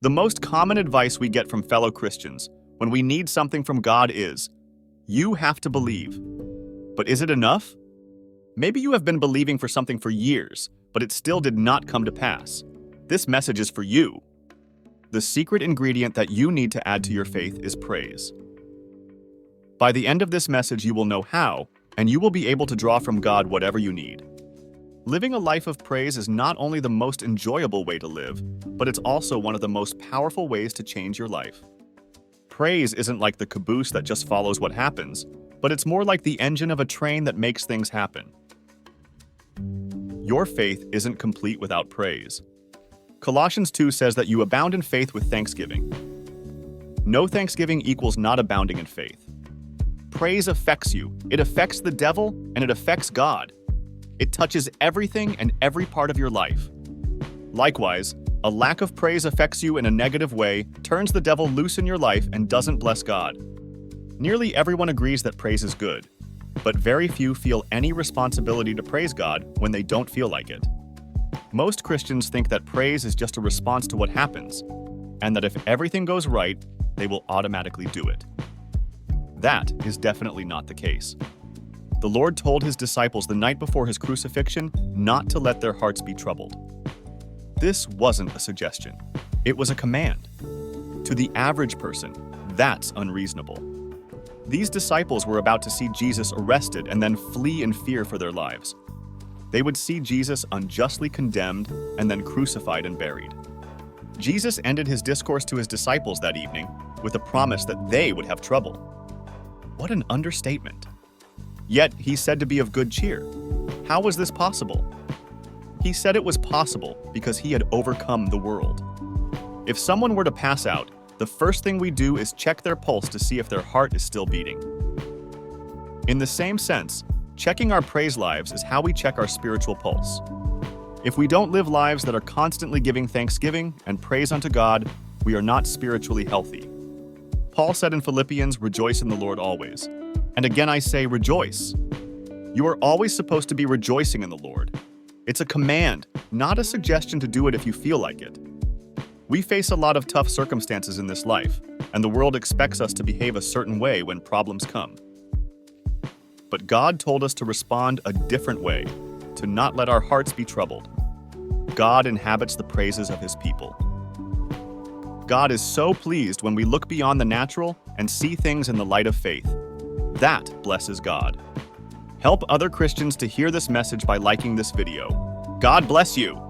The most common advice we get from fellow Christians when we need something from God is, "You have to believe." But is it enough? Maybe you have been believing for something for years, but it still did not come to pass. This message is for you. The secret ingredient that you need to add to your faith is praise. By the end of this message, you will know how, and you will be able to draw from God whatever you need. Living a life of praise is not only the most enjoyable way to live, but it's also one of the most powerful ways to change your life. Praise isn't like the caboose that just follows what happens, but it's more like the engine of a train that makes things happen. Your faith isn't complete without praise. Colossians 2 says that you abound in faith with thanksgiving. No thanksgiving equals not abounding in faith. Praise affects you. It affects the devil, and it affects God. It touches everything and every part of your life. Likewise, a lack of praise affects you in a negative way, turns the devil loose in your life, and doesn't bless God. Nearly everyone agrees that praise is good, but very few feel any responsibility to praise God when they don't feel like it. Most Christians think that praise is just a response to what happens, and that if everything goes right, they will automatically do it. That is definitely not the case. The Lord told his disciples the night before his crucifixion not to let their hearts be troubled. This wasn't a suggestion. It was a command. To the average person, that's unreasonable. These disciples were about to see Jesus arrested and then flee in fear for their lives. They would see Jesus unjustly condemned and then crucified and buried. Jesus ended his discourse to his disciples that evening with a promise that they would have trouble. What an understatement. Yet he said to be of good cheer. How was this possible? He said it was possible because he had overcome the world. If someone were to pass out, the first thing we do is check their pulse to see if their heart is still beating. In the same sense, checking our praise lives is how we check our spiritual pulse. If we don't live lives that are constantly giving thanksgiving and praise unto God, we are not spiritually healthy. Paul said in Philippians, "Rejoice in the Lord always." And again I say, rejoice. You are always supposed to be rejoicing in the Lord. It's a command, not a suggestion to do it if you feel like it. We face a lot of tough circumstances in this life, and the world expects us to behave a certain way when problems come. But God told us to respond a different way, to not let our hearts be troubled. God inhabits the praises of his people. God is so pleased when we look beyond the natural and see things in the light of faith. That blesses God. Help other Christians to hear this message by liking this video. God bless you.